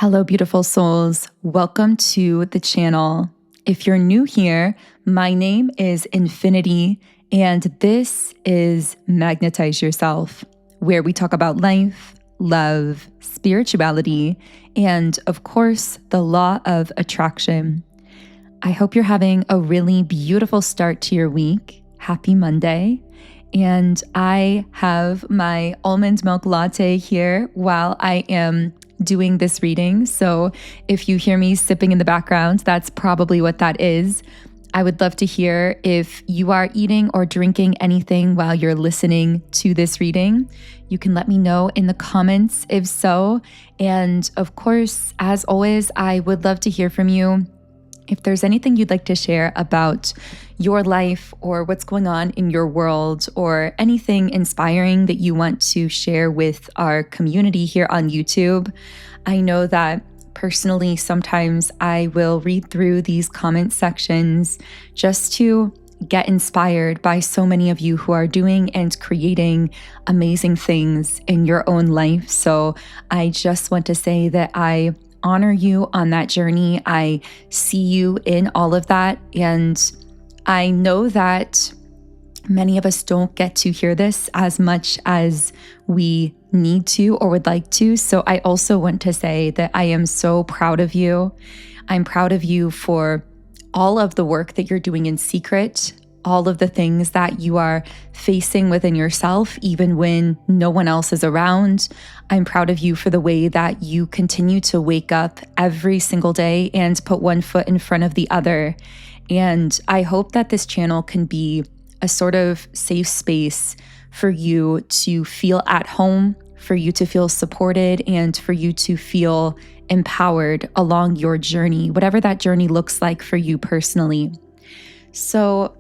Hello, beautiful souls. Welcome to the channel. If you're new here, my name is Infinity, and this is Magnetize Yourself, where we talk about life, love, spirituality, and of course, the law of attraction. I hope you're having a really beautiful start to your week. Happy Monday. And I have my almond milk latte here while I am doing this reading. So if you hear me sipping in the background, that's probably what that is. I would love to hear if you are eating or drinking anything while you're listening to this reading. You can let me know in the comments if so. And of course, as always, I would love to hear from you. If there's anything you'd like to share about your life or what's going on in your world or anything inspiring that you want to share with our community here on YouTube, I know that personally, sometimes I will read through these comment sections just to get inspired by so many of you who are doing and creating amazing things in your own life. So I just want to say that I honor you on that journey. I see you in all of that. And I know that many of us don't get to hear this as much as we need to or would like to. So I also want to say that I am so proud of you. I'm proud of you for all of the work that you're doing in secret, all of the things that you are facing within yourself, even when no one else is around. I'm proud of you for the way that you continue to wake up every single day and put one foot in front of the other. And I hope that this channel can be a sort of safe space for you to feel at home, for you to feel supported, and for you to feel empowered along your journey, whatever that journey looks like for you personally. So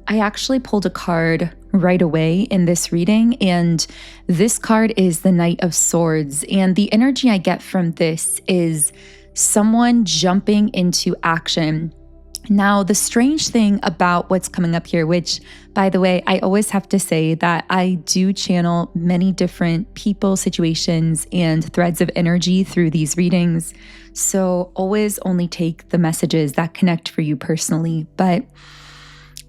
I actually pulled a card right away in this reading, and this card is the Knight of Swords. And the energy I get from this is someone jumping into action. Now, the strange thing about what's coming up here, which, by the way, I always have to say that I do channel many different people, situations, and threads of energy through these readings. So always only take the messages that connect for you personally. But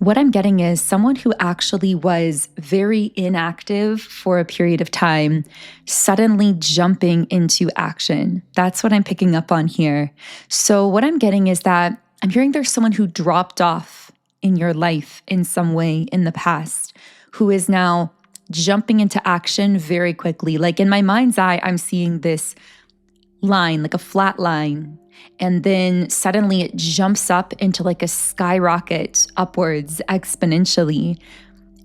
what I'm getting is someone who actually was very inactive for a period of time, suddenly jumping into action. That's what I'm picking up on here. So what I'm getting is that I'm hearing there's someone who dropped off in your life in some way in the past, who is now jumping into action very quickly. Like in my mind's eye, I'm seeing this line, like a flat line. And then suddenly it jumps up into like a skyrocket upwards exponentially.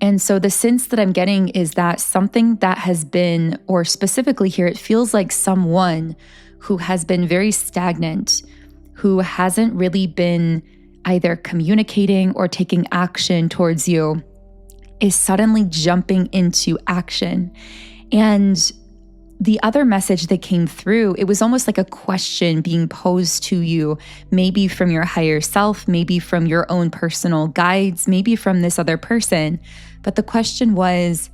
And so the sense that I'm getting is that something that has been, or specifically here, it feels like someone who has been very stagnant, who hasn't really been either communicating or taking action towards you, is suddenly jumping into action. And the other message that came through, it was almost like a question being posed to you, maybe from your higher self, maybe from your own personal guides, maybe from this other person. But the question was,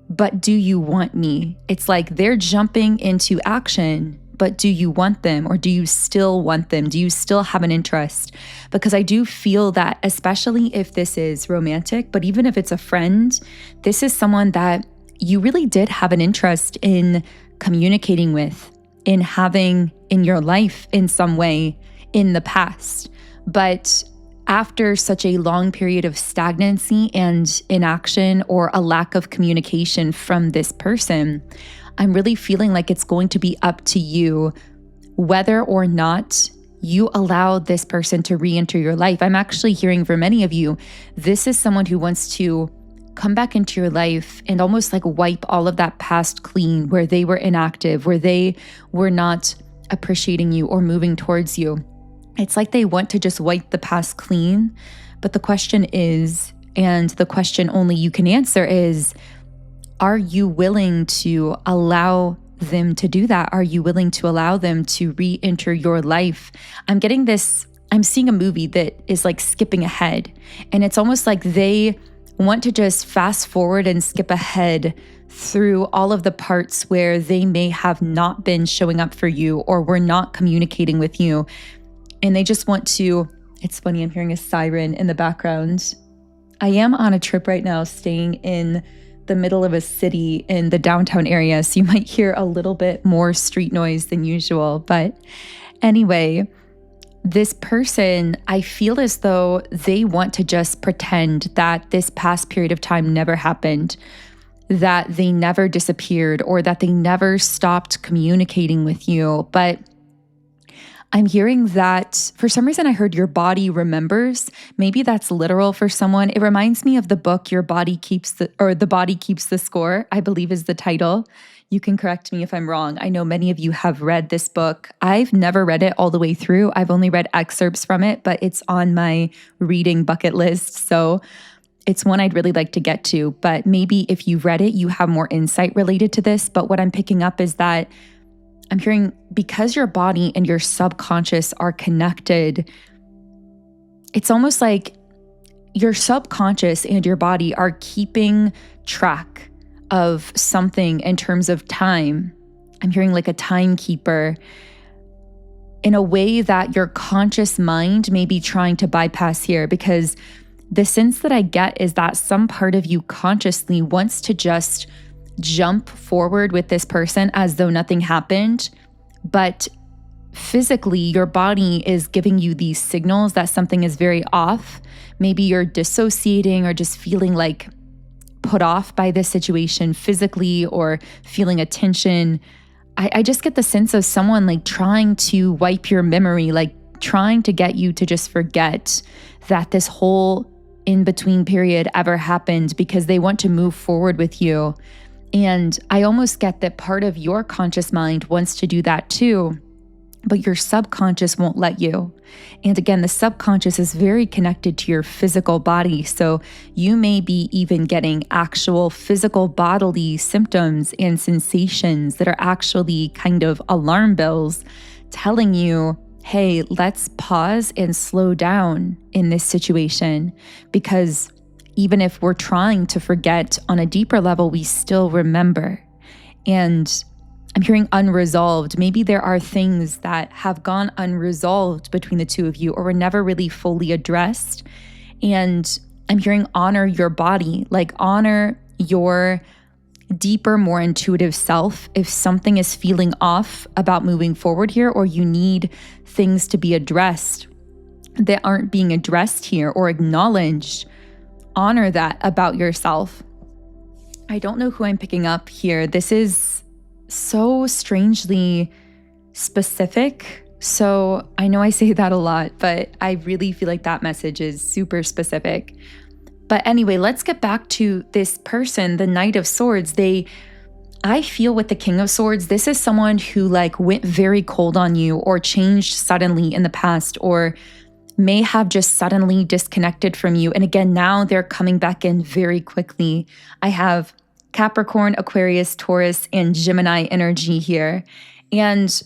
but do you want me? It's like they're jumping into action, but do you want them, or do you still want them? Do you still have an interest? Because I do feel that, especially if this is romantic, but even if it's a friend, this is someone that you really did have an interest in communicating with, in having in your life in some way in the past. But after such a long period of stagnancy and inaction or a lack of communication from this person, I'm really feeling like it's going to be up to you whether or not you allow this person to re-enter your life. I'm actually hearing for many of you, this is someone who wants to come back into your life and almost like wipe all of that past clean, where they were inactive, where they were not appreciating you or moving towards you. It's like they want to just wipe the past clean. But the question is, and the question only you can answer is, are you willing to allow them to do that? Are you willing to allow them to re-enter your life? I'm getting this, I'm seeing a movie that is like skipping ahead. And it's almost like they want to just fast forward and skip ahead through all of the parts where they may have not been showing up for you or were not communicating with you. And they just want to, it's funny, I'm hearing a siren in the background. I am on a trip right now, staying in the middle of a city in the downtown area, so you might hear a little bit more street noise than usual. But anyway, this person, I feel as though they want to just pretend that this past period of time never happened, that they never disappeared, or that they never stopped communicating with you. But I'm hearing that for some reason I heard your body remembers. Maybe that's literal for someone. It reminds me of the book The Body Keeps the Score, I believe is the title. You can correct me if I'm wrong. I know many of you have read this book. I've never read it all the way through. I've only read excerpts from it, but it's on my reading bucket list. So it's one I'd really like to get to. But maybe if you've read it, you have more insight related to this. But what I'm picking up is that I'm hearing, because your body and your subconscious are connected, it's almost like your subconscious and your body are keeping track of something in terms of time. I'm hearing like a timekeeper in a way that your conscious mind may be trying to bypass here, because the sense that I get is that some part of you consciously wants to just jump forward with this person as though nothing happened, but physically your body is giving you these signals that something is very off. Maybe you're dissociating or just feeling like put off by this situation physically, or feeling a tension. I just get the sense of someone like trying to wipe your memory, like trying to get you to just forget that this whole in-between period ever happened, because they want to move forward with you. And I almost get that part of your conscious mind wants to do that too, but your subconscious won't let you. And again, the subconscious is very connected to your physical body. So you may be even getting actual physical bodily symptoms and sensations that are actually kind of alarm bells telling you, hey, let's pause and slow down in this situation, because even if we're trying to forget on a deeper level, we still remember. And I'm hearing unresolved. Maybe there are things that have gone unresolved between the two of you, or were never really fully addressed. And I'm hearing honor your body, like honor your deeper, more intuitive self. If something is feeling off about moving forward here, or you need things to be addressed that aren't being addressed here or acknowledged, honor that about yourself. I don't know who I'm picking up here. This is so strangely specific. So I know I say that a lot, but I really feel like that message is super specific. But anyway, let's get back to this person, the Knight of Swords. I feel with the King of Swords, this is someone who like went very cold on you, or changed suddenly in the past, or may have just suddenly disconnected from you. And again, now they're coming back in very quickly. I have Capricorn, Aquarius, Taurus, and Gemini energy here. And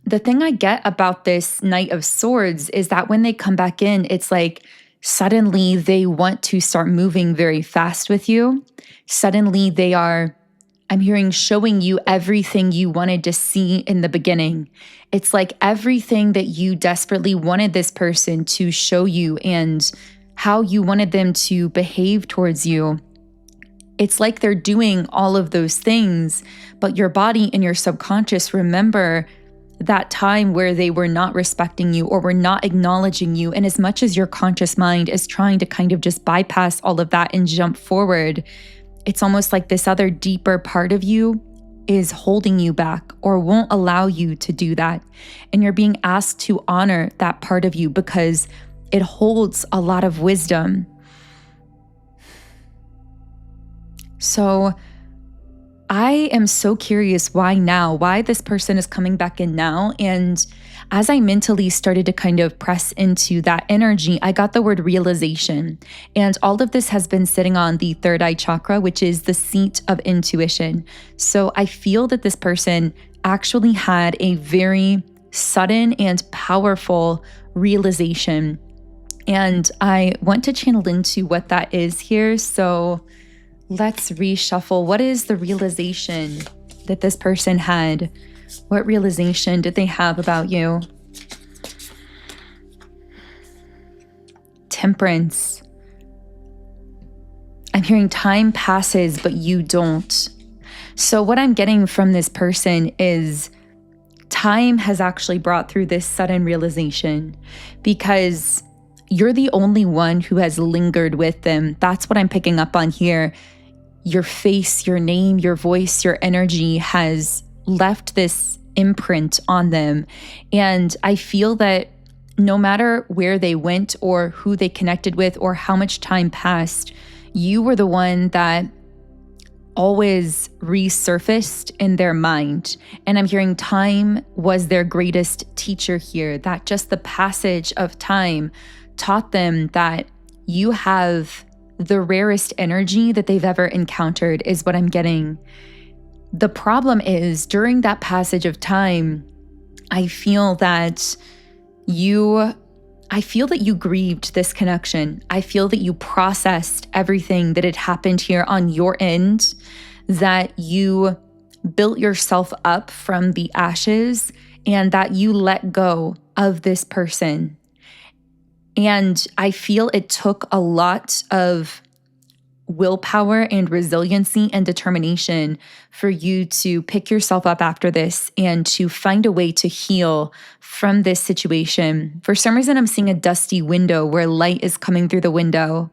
the thing I get about this Knight of Swords is that when they come back in, it's like suddenly they want to start moving very fast with you. Suddenly they are, I'm hearing, showing you everything you wanted to see in the beginning. It's like everything that you desperately wanted this person to show you and how you wanted them to behave towards you. It's like they're doing all of those things, but your body and your subconscious remember that time where they were not respecting you or were not acknowledging you. And as much as your conscious mind is trying to kind of just bypass all of that and jump forward, it's almost like this other deeper part of you is holding you back or won't allow you to do that. And you're being asked to honor that part of you because it holds a lot of wisdom. So I am so curious why this person is coming back in now. And as I mentally started to kind of press into that energy, I got the word realization. And all of this has been sitting on the third eye chakra, which is the seat of intuition. So I feel that this person actually had a very sudden and powerful realization. And I want to channel into what that is here. So Let's reshuffle. What is the realization that this person had? What realization did they have about you? Temperance. I'm hearing time passes, but you don't. So what I'm getting from this person is time has actually brought through this sudden realization, because you're the only one who has lingered with them. That's what I'm picking up on here. Your face, your name, your voice, your energy has left this imprint on them. And I feel that no matter where they went or who they connected with or how much time passed, you were the one that always resurfaced in their mind. And I'm hearing time was their greatest teacher here, that just the passage of time taught them that you have the rarest energy that they've ever encountered, is what I'm getting. The problem is, during that passage of time, I feel that you grieved this connection. I feel that you processed everything that had happened here on your end, that you built yourself up from the ashes, and that you let go of this person. And I feel it took a lot of willpower and resiliency and determination for you to pick yourself up after this and to find a way to heal from this situation. For some reason, I'm seeing a dusty window where light is coming through the window.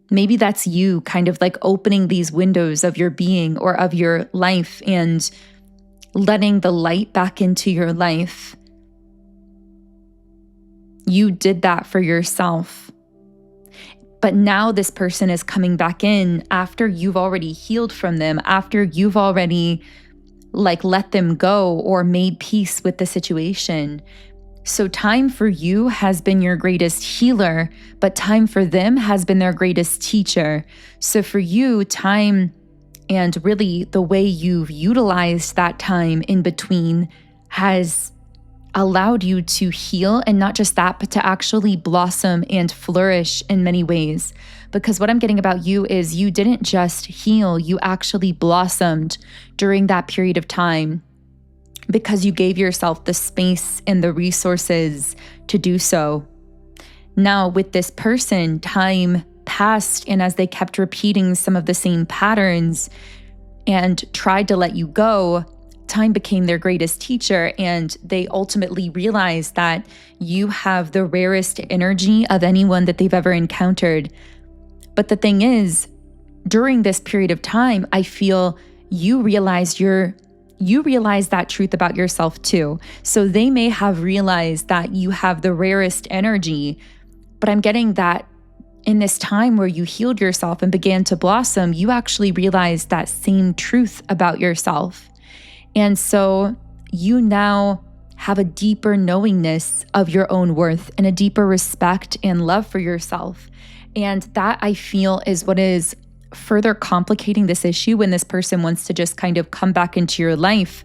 Maybe that's you kind of like opening these windows of your being or of your life and letting the light back into your life. You did that for yourself. But now this person is coming back in after you've already healed from them, after you've already let them go or made peace with the situation. So time for you has been your greatest healer, but time for them has been their greatest teacher. So for you, time and really the way you've utilized that time in between has allowed you to heal, and not just that, but to actually blossom and flourish in many ways. Because what I'm getting about you is you didn't just heal, you actually blossomed during that period of time because you gave yourself the space and the resources to do so. Now, with this person, time passed, and as they kept repeating some of the same patterns and tried to let you go, time became their greatest teacher, and they ultimately realized that you have the rarest energy of anyone that they've ever encountered. But the thing is, during this period of time, I feel you realized that truth about yourself too. So they may have realized that you have the rarest energy, but I'm getting that in this time where you healed yourself and began to blossom, you actually realized that same truth about yourself. And so you now have a deeper knowingness of your own worth and a deeper respect and love for yourself. And that, I feel, is what is further complicating this issue when this person wants to just kind of come back into your life.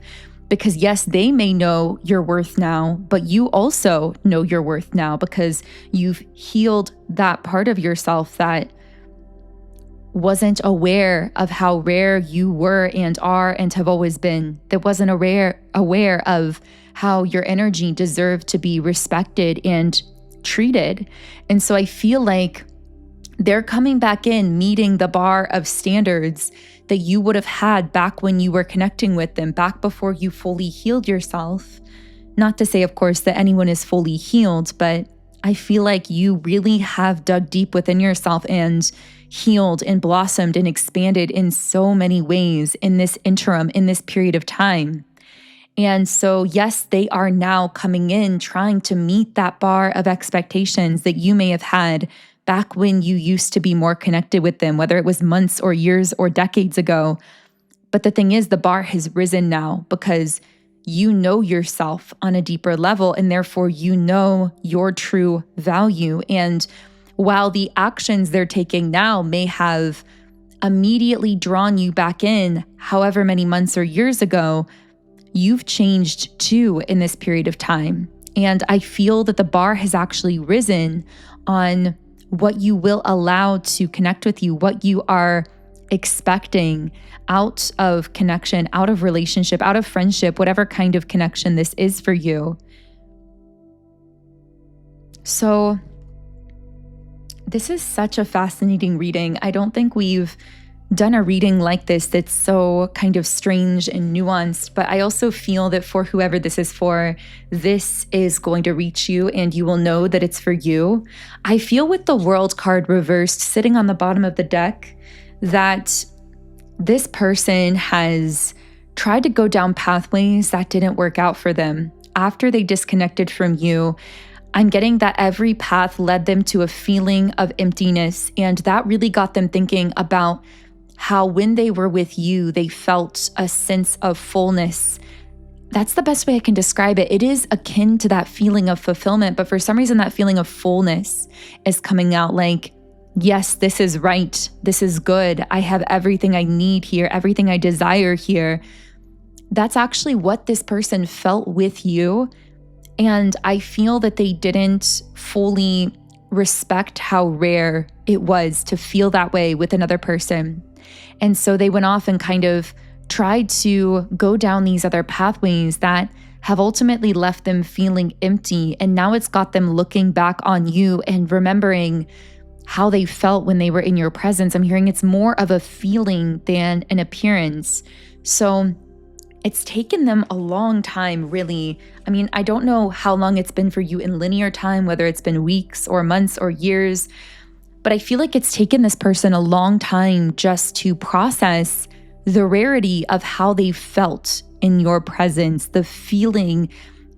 Because yes, they may know your worth now, but you also know your worth now because you've healed that part of yourself that wasn't aware of how rare you were and are and have always been, that wasn't aware of how your energy deserved to be respected and treated. And so I feel like they're coming back in, meeting the bar of standards that you would have had back when you were connecting with them, back before you fully healed yourself. Not to say, of course, that anyone is fully healed, but I feel like you really have dug deep within yourself and healed and blossomed and expanded in so many ways in this interim, in this period of time. And so, yes, they are now coming in, trying to meet that bar of expectations that you may have had back when you used to be more connected with them, whether it was months or years or decades ago. But the thing is, the bar has risen now because you know yourself on a deeper level, and therefore you know your true value. And while the actions they're taking now may have immediately drawn you back in, however many months or years ago, you've changed too in this period of time. And I feel that the bar has actually risen on what you will allow to connect with you, what you are expecting out of connection, out of relationship, out of friendship, whatever kind of connection this is for you. So this is such a fascinating reading. I don't think we've done a reading like this that's so kind of strange and nuanced, but I also feel that for whoever this is for, this is going to reach you and you will know that it's for you. I feel with the World card reversed sitting on the bottom of the deck that this person has tried to go down pathways that didn't work out for them. After they disconnected from you, I'm getting that every path led them to a feeling of emptiness, and that really got them thinking about how when they were with you, they felt a sense of fullness. That's the best way I can describe it. It is akin to that feeling of fulfillment, but for some reason, that feeling of fullness is coming out like, yes, this is right. This is good. I have everything I need here, everything I desire here. That's actually what this person felt with you. And I feel that they didn't fully respect how rare it was to feel that way with another person. And so they went off and kind of tried to go down these other pathways that have ultimately left them feeling empty. And now it's got them looking back on you and remembering how they felt when they were in your presence. I'm hearing it's more of a feeling than an appearance. So it's taken them a long time, really. I mean, I don't know how long it's been for you in linear time, whether it's been weeks or months or years, but I feel like it's taken this person a long time just to process the rarity of how they felt in your presence, the feeling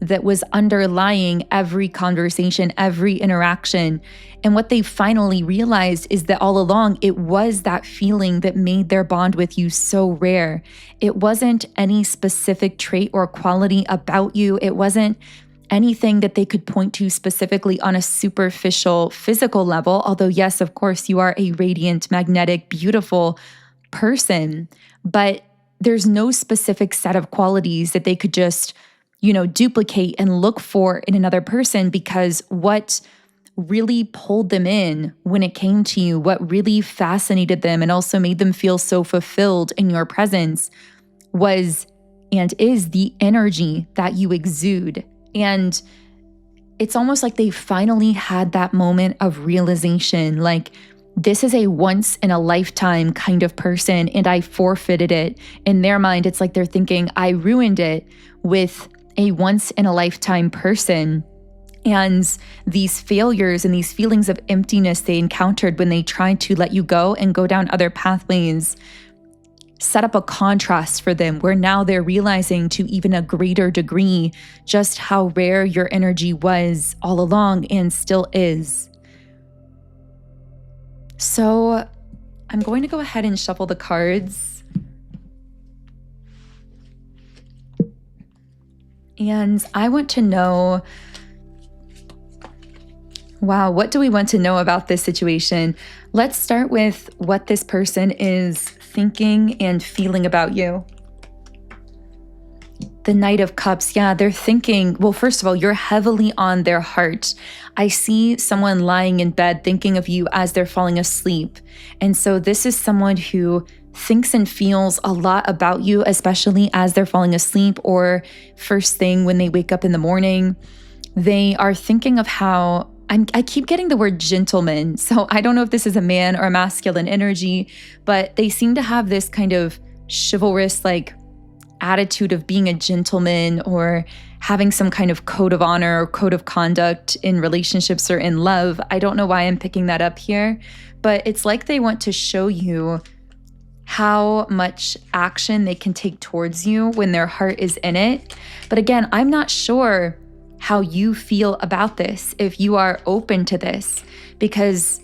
that was underlying every conversation, every interaction. And what they finally realized is that all along, it was that feeling that made their bond with you so rare. It wasn't any specific trait or quality about you. It wasn't anything that they could point to specifically on a superficial physical level. Although, yes, of course, you are a radiant, magnetic, beautiful person, but there's no specific set of qualities that they could just duplicate and look for in another person, because what really pulled them in when it came to you, what really fascinated them and also made them feel so fulfilled in your presence was and is the energy that you exude. And it's almost like they finally had that moment of realization, like, this is a once in a lifetime kind of person and I forfeited it. In their mind, it's like they're thinking, I ruined it with a once in a lifetime person. And these failures and these feelings of emptiness they encountered when they tried to let you go and go down other pathways set up a contrast for them, where now they're realizing to even a greater degree just how rare your energy was all along and still is. So I'm going to go ahead and shuffle the cards. And I want to know, wow, what do we want to know about this situation? Let's start with what this person is thinking and feeling about you. The Knight of Cups, yeah, they're thinking, well, first of all, you're heavily on their heart. I see someone lying in bed thinking of you as they're falling asleep. And so this is someone who thinks and feels a lot about you, especially as they're falling asleep or first thing when they wake up in the morning. They are thinking of how, I keep getting the word gentleman. So I don't know if this is a man or a masculine energy, but they seem to have this kind of chivalrous, attitude of being a gentleman or having some kind of code of honor or code of conduct in relationships or in love. I don't know why I'm picking that up here, but it's like they want to show you how much action they can take towards you when their heart is in it. But again, I'm not sure how you feel about this, if you are open to this, because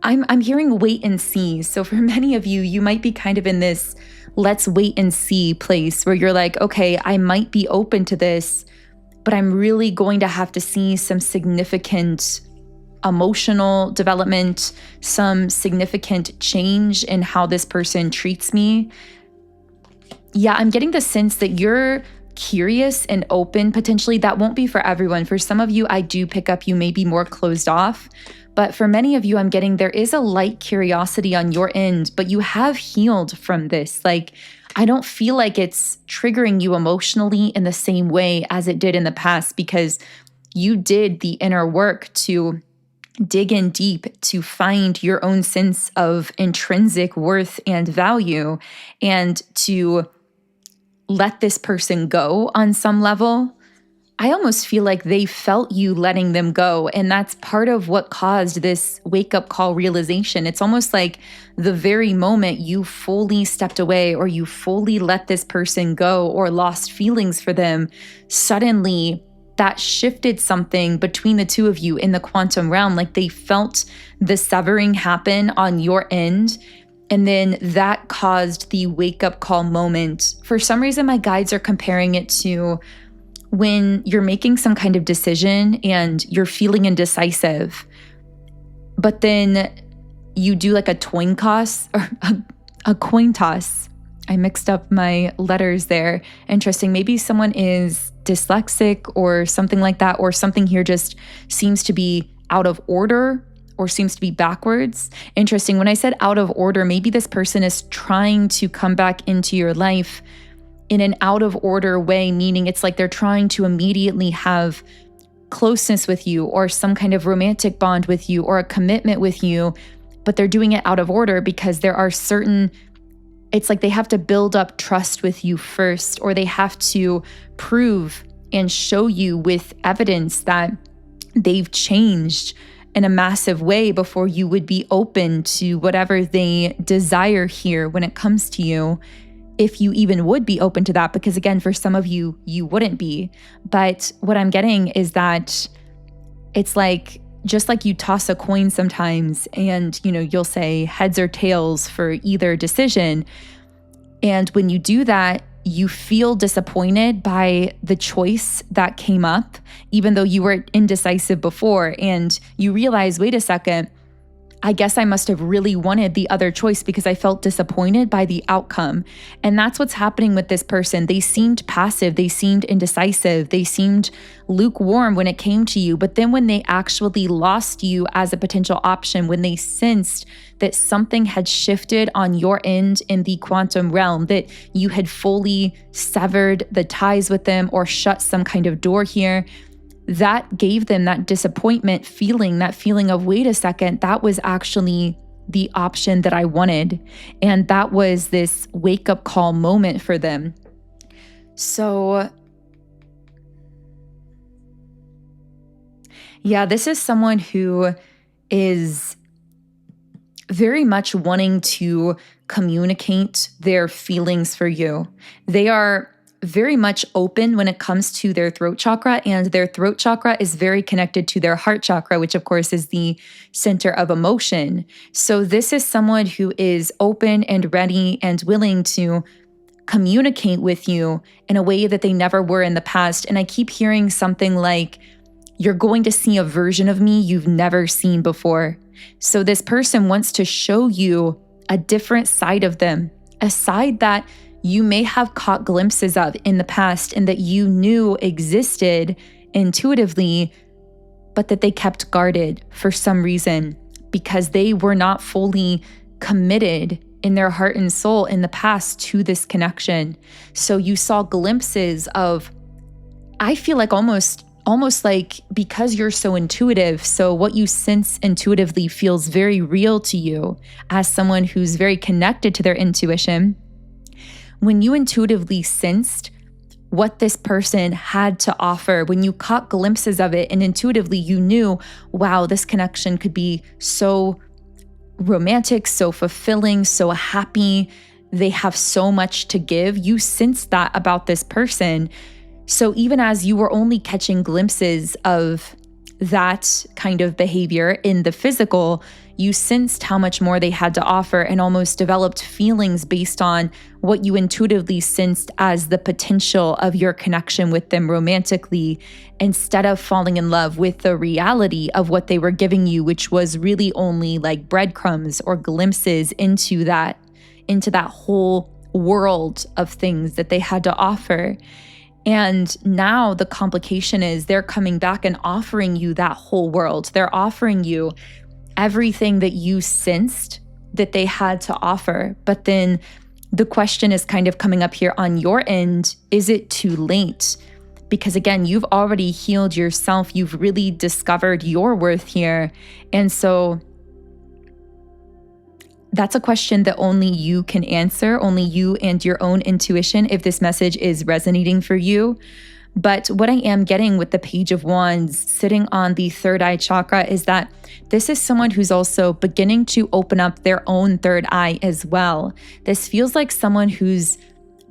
I'm hearing wait and see. So for many of you, you might be kind of in this let's wait and see place where you're like, okay, I might be open to this, but I'm really going to have to see some significant emotional development, some significant change in how this person treats me. Yeah, I'm getting the sense that you're curious and open potentially. That won't be for everyone. For some of you, I do pick up you may be more closed off. But for many of you, I'm getting there is a light curiosity on your end, but you have healed from this. Like, I don't feel like it's triggering you emotionally in the same way as it did in the past, because you did the inner work to dig in deep to find your own sense of intrinsic worth and value, and to let this person go on some level. I almost feel like they felt you letting them go. And that's part of what caused this wake-up call realization. It's almost like the very moment you fully stepped away, or you fully let this person go, or lost feelings for them, suddenly that shifted something between the two of you in the quantum realm. Like, they felt the severing happen on your end. And then that caused the wake-up call moment. For some reason, my guides are comparing it to when you're making some kind of decision and you're feeling indecisive, but then you do like a coin toss, or a coin toss. I mixed up my letters there. Interesting. Maybe someone is dyslexic or something like that, or something here just seems to be out of order or seems to be backwards. Interesting. When I said out of order, maybe this person is trying to come back into your life in an out of order way, meaning it's like they're trying to immediately have closeness with you, or some kind of romantic bond with you, or a commitment with you, but they're doing it out of order because there are certain, it's like they have to build up trust with you first, or they have to prove and show you with evidence that they've changed in a massive way before you would be open to whatever they desire here when it comes to you. If you even would be open to that, because again, for some of you, you wouldn't be. But what I'm getting is that it's like, just like you toss a coin sometimes, and you'll say heads or tails for either decision. And when you do that, you feel disappointed by the choice that came up, even though you were indecisive before, and you realize, wait a second, I guess I must have really wanted the other choice because I felt disappointed by the outcome. And that's what's happening with this person. They seemed passive. They seemed indecisive. They seemed lukewarm when it came to you. But then when they actually lost you as a potential option, when they sensed that something had shifted on your end in the quantum realm, that you had fully severed the ties with them or shut some kind of door here, that gave them that disappointment feeling, that feeling of, wait a second, that was actually the option that I wanted. And that was this wake-up call moment for them. So, yeah, this is someone who is very much wanting to communicate their feelings for you. They are very much open when it comes to their throat chakra, and their throat chakra is very connected to their heart chakra, which of course is the center of emotion. So this is someone who is open and ready and willing to communicate with you in a way that they never were in the past. And I keep hearing something like, you're going to see a version of me you've never seen before. So this person wants to show you a different side of them, a side that you may have caught glimpses of in the past and that you knew existed intuitively, but that they kept guarded for some reason because they were not fully committed in their heart and soul in the past to this connection. So you saw glimpses of, I feel like almost like, because you're so intuitive, so what you sense intuitively feels very real to you as someone who's very connected to their intuition. When you intuitively sensed what this person had to offer, when you caught glimpses of it and intuitively you knew, wow, this connection could be so romantic, so fulfilling, so happy, they have so much to give, you sensed that about this person. So even as you were only catching glimpses of that kind of behavior in the physical, you sensed how much more they had to offer and almost developed feelings based on what you intuitively sensed as the potential of your connection with them romantically, instead of falling in love with the reality of what they were giving you, which was really only like breadcrumbs or glimpses into that whole world of things that they had to offer. And now the complication is they're coming back and offering you that whole world. They're offering you everything that you sensed that they had to offer. But then the question is kind of coming up here on your end, is it too late? Because again, you've already healed yourself. You've really discovered your worth here. And so that's a question that only you can answer, only you and your own intuition, if this message is resonating for you. But what I am getting with the Page of Wands sitting on the third eye chakra is that this is someone who's also beginning to open up their own third eye as well. This feels like someone who's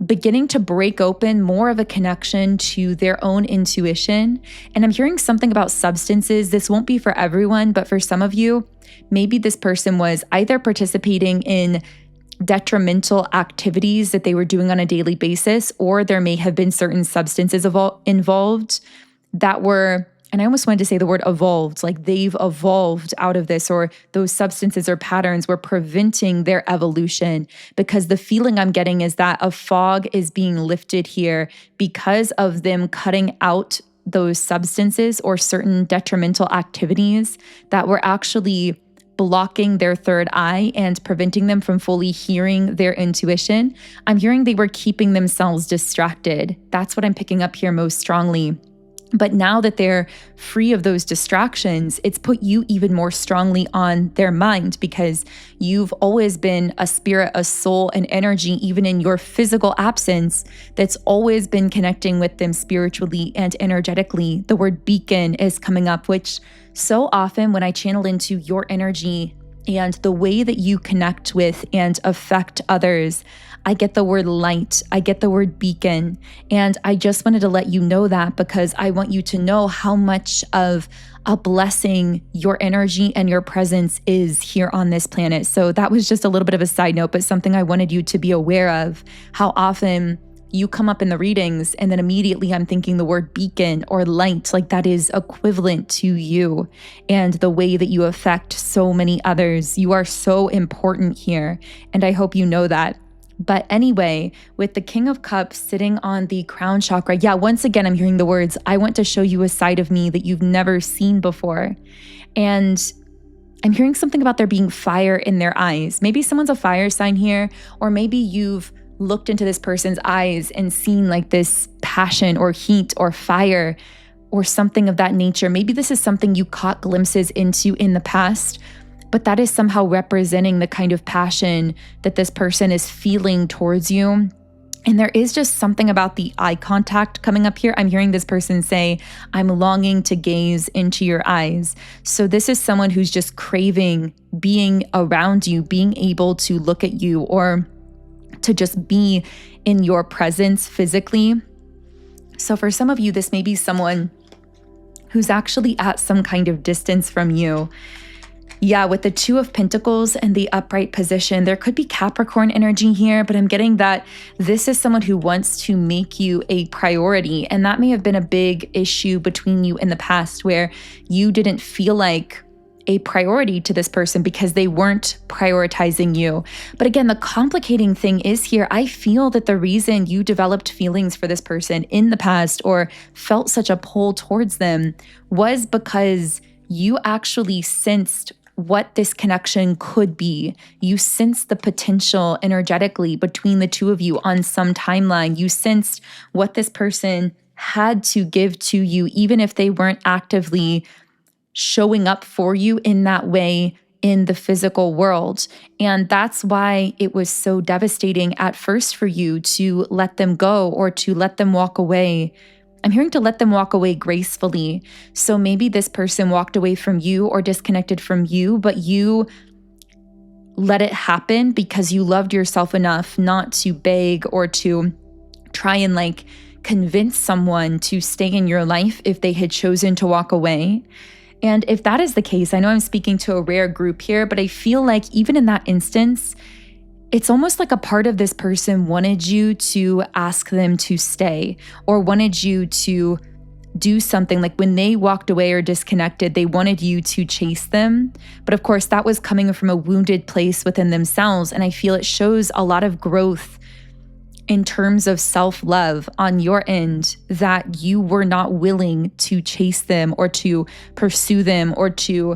beginning to break open more of a connection to their own intuition. And I'm hearing something about substances. This won't be for everyone, but for some of you, maybe this person was either participating in detrimental activities that they were doing on a daily basis, or there may have been certain substances involved that were, and I almost wanted to say the word evolved, like they've evolved out of this, or those substances or patterns were preventing their evolution. Because the feeling I'm getting is that a fog is being lifted here because of them cutting out those substances or certain detrimental activities that were actually blocking their third eye and preventing them from fully hearing their intuition. I'm hearing they were keeping themselves distracted. That's what I'm picking up here most strongly. But now that they're free of those distractions, it's put you even more strongly on their mind, because you've always been a spirit, a soul, an energy, even in your physical absence, that's always been connecting with them spiritually and energetically. The word beacon is coming up, which so often when I channel into your energy and the way that you connect with and affect others, I get the word light, I get the word beacon. And I just wanted to let you know that, because I want you to know how much of a blessing your energy and your presence is here on this planet. So that was just a little bit of a side note, but something I wanted you to be aware of, how often you come up in the readings and then immediately I'm thinking the word beacon or light, like that is equivalent to you and the way that you affect so many others. You are so important here, and I hope you know that. But anyway, with the King of Cups sitting on the crown chakra, once again, I'm hearing the words, I want to show you a side of me that you've never seen before. And I'm hearing something about there being fire in their eyes. Maybe someone's a fire sign here, or maybe you've looked into this person's eyes and seen like this passion or heat or fire or something of that nature. Maybe this is something you caught glimpses into in the past, but that is somehow representing the kind of passion that this person is feeling towards you. And there is just something about the eye contact coming up here. I'm hearing this person say, I'm longing to gaze into your eyes. So this is someone who's just craving being around you, being able to look at you, or to just be in your presence physically. So for some of you, this may be someone who's actually at some kind of distance from you. With the Two of Pentacles and the upright position, there could be Capricorn energy here, but I'm getting that this is someone who wants to make you a priority. And that may have been a big issue between you in the past, where you didn't feel like a priority to this person because they weren't prioritizing you. But again, the complicating thing is here, I feel that the reason you developed feelings for this person in the past or felt such a pull towards them was because you actually sensed what this connection could be. You sensed the potential energetically between the two of you on some timeline. You sensed what this person had to give to you, even if they weren't actively showing up for you in that way in the physical world. And that's why it was so devastating at first for you to let them go or to let them walk away. I'm hearing to let them walk away gracefully. So maybe this person walked away from you or disconnected from you, but you let it happen because you loved yourself enough not to beg or to try and convince someone to stay in your life if they had chosen to walk away. And if that is the case, I know I'm speaking to a rare group here, but I feel like even in that instance, it's almost like a part of this person wanted you to ask them to stay or wanted you to do something. Like when they walked away or disconnected, they wanted you to chase them. But of course, that was coming from a wounded place within themselves. And I feel it shows a lot of growth in terms of self-love on your end that you were not willing to chase them or to pursue them or to,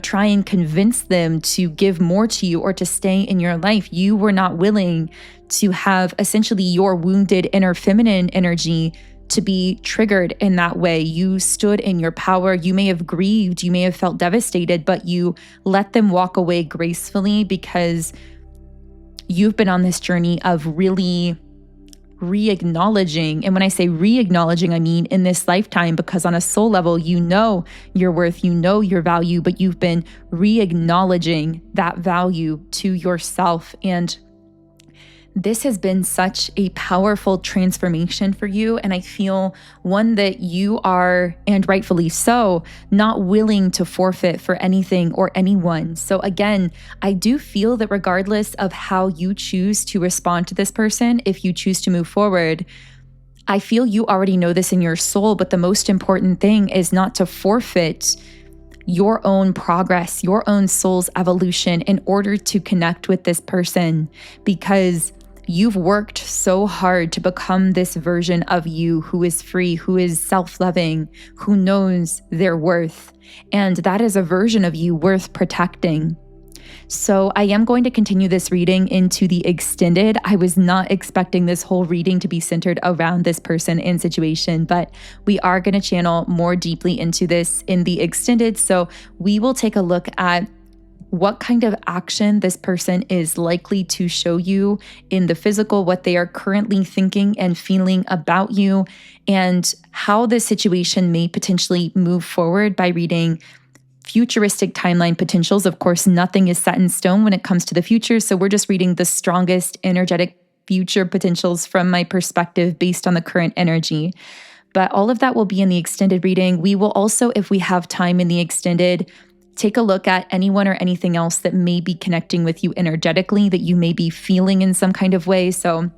try and convince them to give more to you or to stay in your life. You were not willing to have essentially your wounded inner feminine energy to be triggered in that way. You stood in your power. You may have grieved, you may have felt devastated, but you let them walk away gracefully because you've been on this journey of really re-acknowledging. And when I say re-acknowledging, I mean in this lifetime, because on a soul level, you know your worth, you know your value, but you've been re-acknowledging that value to yourself. And this has been such a powerful transformation for you. And I feel one that you are, and rightfully so, not willing to forfeit for anything or anyone. So again, I do feel that regardless of how you choose to respond to this person, if you choose to move forward, I feel you already know this in your soul. But the most important thing is not to forfeit your own progress, your own soul's evolution in order to connect with this person, because you've worked so hard to become this version of you who is free, who is self-loving, who knows their worth. And that is a version of you worth protecting. So I am going to continue this reading into the extended. I was not expecting this whole reading to be centered around this person and situation, but we are going to channel more deeply into this in the extended. So we will take a look at what kind of action this person is likely to show you in the physical, what they are currently thinking and feeling about you, and how this situation may potentially move forward by reading futuristic timeline potentials. Of course, nothing is set in stone when it comes to the future, so we're just reading the strongest energetic future potentials from my perspective based on the current energy. But all of that will be in the extended reading. We will also, if we have time in the extended, take a look at anyone or anything else that may be connecting with you energetically, that you may be feeling in some kind of way. So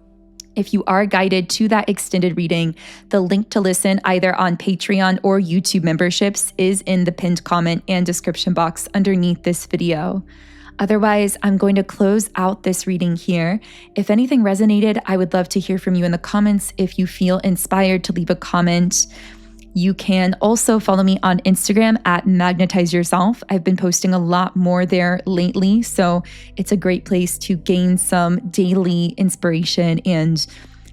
if you are guided to that extended reading, the link to listen either on Patreon or YouTube memberships is in the pinned comment and description box underneath this video. Otherwise, I'm going to close out this reading here. If anything resonated, I would love to hear from you in the comments. If you feel inspired to leave a comment, you can also follow me on Instagram at Magnetize Yourself. I've been posting a lot more there lately, so it's a great place to gain some daily inspiration and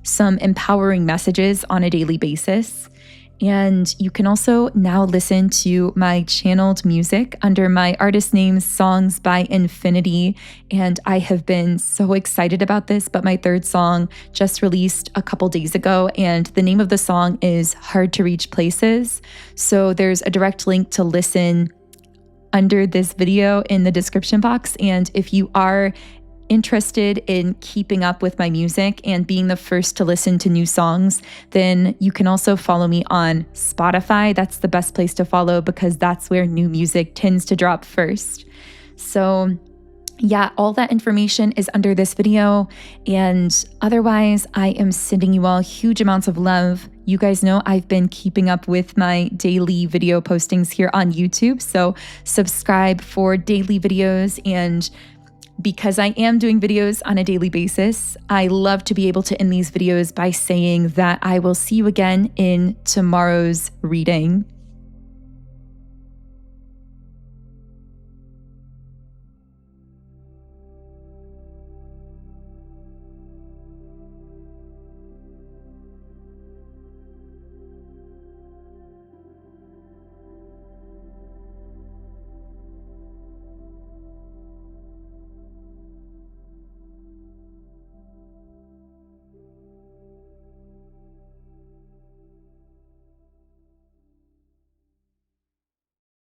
some empowering messages on a daily basis. And you can also now listen to my channeled music under my artist name, Songs by Infinity. And I have been so excited about this, but my third song just released a couple days ago, and the name of the song is Hard to Reach Places. So there's a direct link to listen under this video in the description box. And if you are interested in keeping up with my music and being the first to listen to new songs, then you can also follow me on Spotify. That's the best place to follow because that's where new music tends to drop first. So yeah, all that information is under this video. And otherwise, I am sending you all huge amounts of love. You guys know I've been keeping up with my daily video postings here on YouTube. So subscribe for daily videos. And because I am doing videos on a daily basis, I love to be able to end these videos by saying that I will see you again in tomorrow's reading.